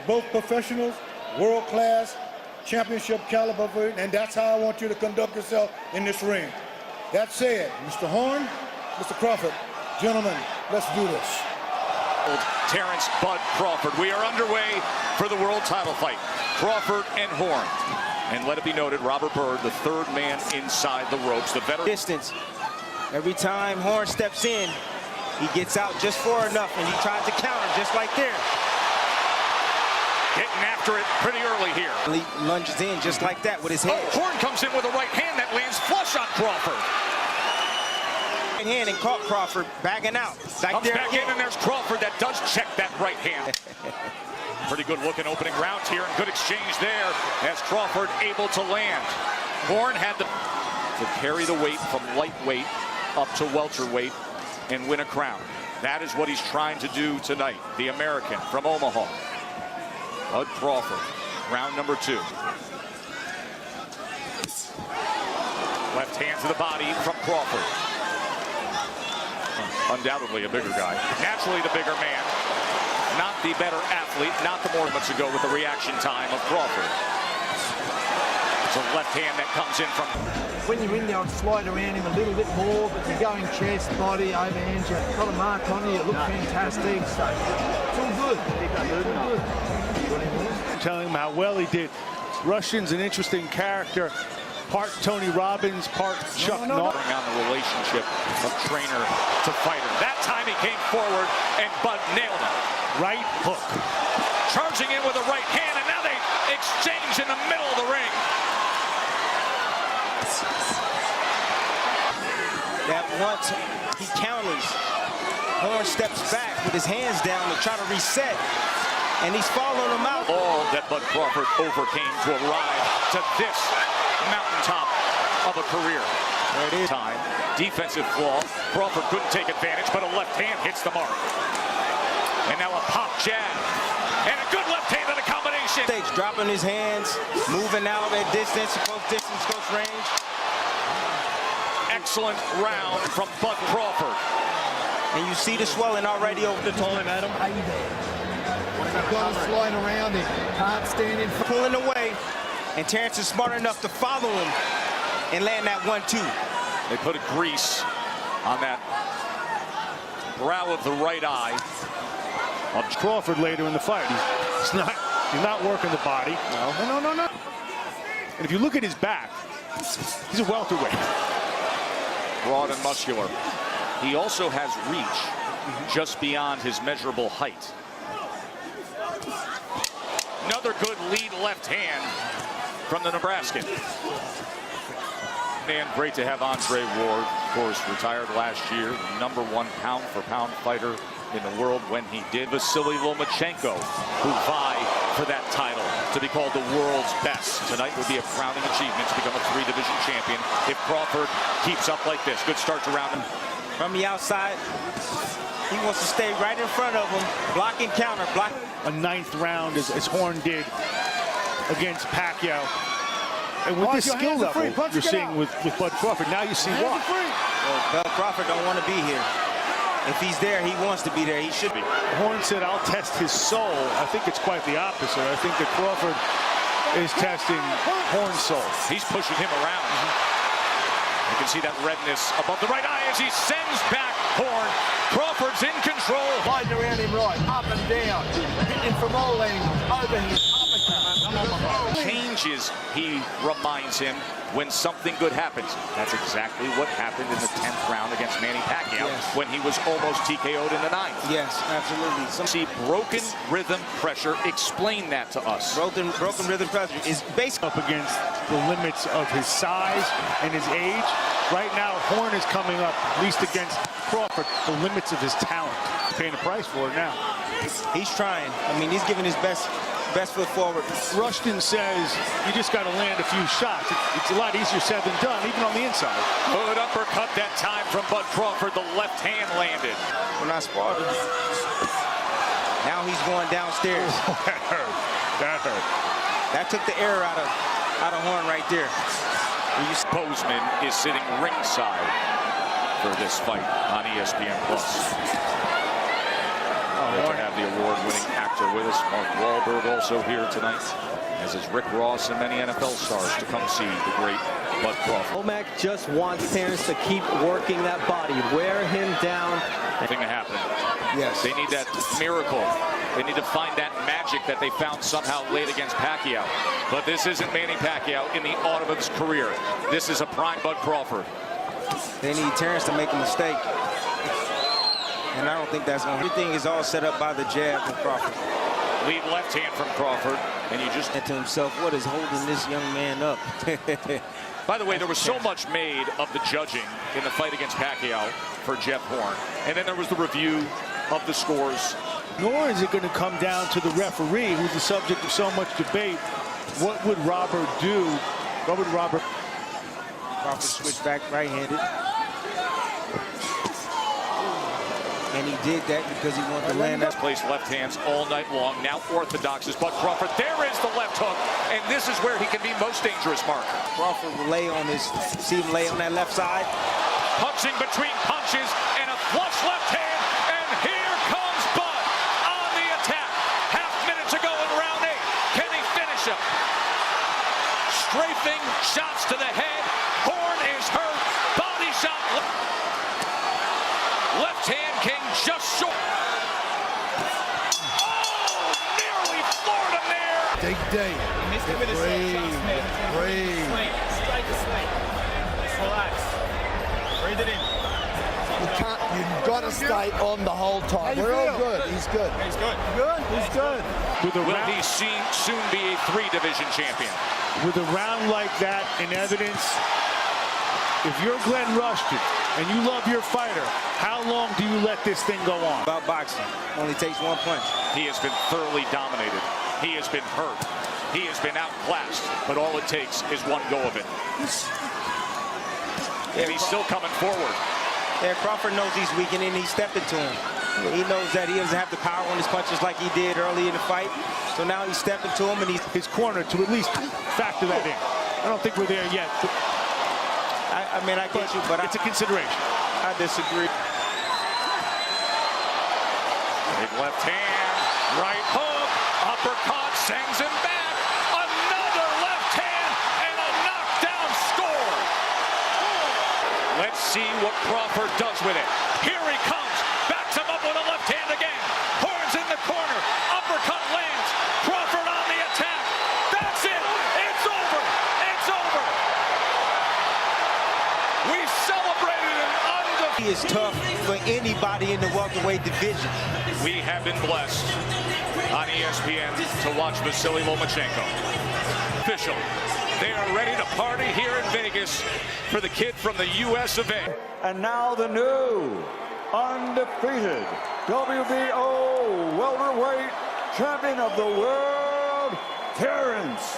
They're both professionals, world-class, championship caliber, and that's how I want you to conduct yourself in this ring. That said, Mr. Horn, Mr. Crawford, gentlemen, let's do this. Terence Bud Crawford. We are underway for the world title fight. Crawford and Horn. And let it be noted, Robert Byrd, the third man inside the ropes. The veteran distance. Every time Horn steps in, he gets out just far enough, and he tries to counter just like there. Getting after it pretty early here. He lunges in just like that with his head. Oh, Horn comes in with a right hand that lands flush on Crawford. Right hand and caught Crawford backing out. Comes back in, and there's Crawford that does check that right hand. Pretty good looking opening round here, and good exchange there as Crawford able to land. Horn had to carry the weight from lightweight up to welterweight and win a crown. That is what he's trying to do tonight. The American from Omaha, Bud Crawford, round number 2. Left hand to the body from Crawford. Undoubtedly a bigger guy. Naturally the bigger man. Not the better athlete, not the more months ago with the reaction time of Crawford. It's a left hand that comes in from... When you're in there, I'd slide around him a little bit more, but you're going chest, body, overhands, you've got a mark on you, you look fantastic, so it's all good. Telling him how well he did. Rushton's an interesting character. Part Tony Robbins, part Chuck Norris. On the relationship of trainer to fighter. That time he came forward and Bud nailed him. Right hook. Charging in with a right hand, and now they exchange in the middle of the ring. That once he counters, Horn steps back with his hands down to try to reset, and he's following him out. All that Bud Crawford overcame to arrive to this mountaintop of a career. There it is. Time, defensive flaw. Crawford couldn't take advantage, but a left hand hits the mark. And now a pop jab. And a good left hand in the combination. Stage, dropping his hands, moving out at distance, close range. Excellent round from Bud Crawford. And you see the swelling already over the time, Adam. Got to slide around him, can't stand in front. Pulling away, and Terence is smart enough to follow him and land that 1-2. They put a grease on that brow of the right eye of Crawford later in the fight. He's not working the body. No. And if you look at his back, he's a welterweight. Broad and muscular. He also has reach just beyond his measurable height. Another good lead left hand from the Nebraskan. And great to have Andre Ward, of course, retired last year, #1 pound-for-pound fighter in the world when he did. Vasily Lomachenko, who vie for that title to be called the world's best. Tonight would be a crowning achievement to become a 3-division champion if Crawford keeps up like this. Good start to round him. From the outside, he wants to stay right in front of him, block and counter, block. A 9th round as Horn did against Pacquiao. And with this skill level you're seeing with Bud Crawford, now you see why. Well, Bud Crawford don't want to be here. If he's there, he wants to be there. He should be. Horn said, "I'll test his soul." I think it's quite the opposite. I think that Crawford is testing Horn's soul. He's pushing him around. You can see that redness above the right eye as he sends back Horn. Crawford's in control. Sliding around him right, up and down, hitting from all angles, over him, Changes, he reminds him, when something good happens. That's exactly what happened in the 10th round against Manny Pacquiao when he was almost TKO'd in the 9th. Yes, absolutely. See broken rhythm pressure. Explain that to us. Broken rhythm pressure is basically up against the limits of his size and his age. Right now, Horn is coming up, at least against Crawford, the limits of his talent. He's paying a price for it now. He's trying. I mean, he's giving his best foot forward. Rushton says you just got to land a few shots. It's a lot easier said than done, even on the inside. Good uppercut that time from Bud Crawford. The left hand landed. We're not spotted. Now he's going downstairs. Oh, that hurt. That hurt. That took the air out of Horn right there. Bozeman is sitting ringside for this fight on ESPN+. Great to have the award-winning actor with us. Mark Wahlberg also here tonight, as is Rick Ross and many NFL stars to come see the great Bud Crawford. Womack just wants Terence to keep working that body, wear him down. Thing to happen. Yes. They need that miracle. They need to find that magic that they found somehow late against Pacquiao. But this isn't Manny Pacquiao in the autumn of his career. This is a prime Bud Crawford. They need Terence to make a mistake. And I don't think that's going to. Everything is all set up by the jab from Crawford. Lead left hand from Crawford. And you just And to himself, what is holding this young man up? By the way, there was so much made of the judging in the fight against Pacquiao for Jeff Horn. And then there was the review of the scores. Nor is it going to come down to the referee, who's the subject of so much debate. What would Robert do? What would Robert? Crawford switched back right-handed. And he did that because he wanted to land that. Placed left hands all night long. Now orthodox is Bud Crawford. There is the left hook. And this is where he can be most dangerous, Mark. Crawford will lay on his, see him lay on that left side. Punching between punches and a flush left hand. And here comes Bud on the attack. Half minute to go in round 8. Can he finish him? Strafing shots to the head. Horn is hurt. Body shot. Left hand came just short. Oh, nearly floored him there. Day to day. Breathe. Strike a swing. Relax. Breathe it in. You've got to stay on the whole time. We're all good. He's good. He's good. Good? He's good. With a Will round, he soon be a 3-division champion? with a round like that in evidence, if you're Glenn Rushton and you love your fighter, how long do you let this thing go on? About boxing. Only takes one punch. He has been thoroughly dominated. He has been hurt. He has been outclassed. But all it takes is one go of it. And he's still coming forward. Yeah, Crawford knows he's weakening. He stepped into him. He knows that he doesn't have the power on his punches like he did early in the fight. So now he's stepping to him, and he's His corner to at least factor that in. I don't think we're there yet. I mean, I get you, but it's a consideration. I disagree. Big left hand, right hook, uppercut, sends him back. Another left hand and a knockdown score. Let's see what Crawford does with it. Here he comes, backs him up with a left hand again. Horns in the corner, uppercut lands. Crawford on the attack. That's it. It's over. It's over. We celebrated an undefeated. He is tough for anybody in the welterweight division. We have been blessed on ESPN to watch Vasily Lomachenko. Official. They are ready to party here in Vegas for the kid from the US of A. And now the new, undefeated WBO welterweight champion of the world, Terence.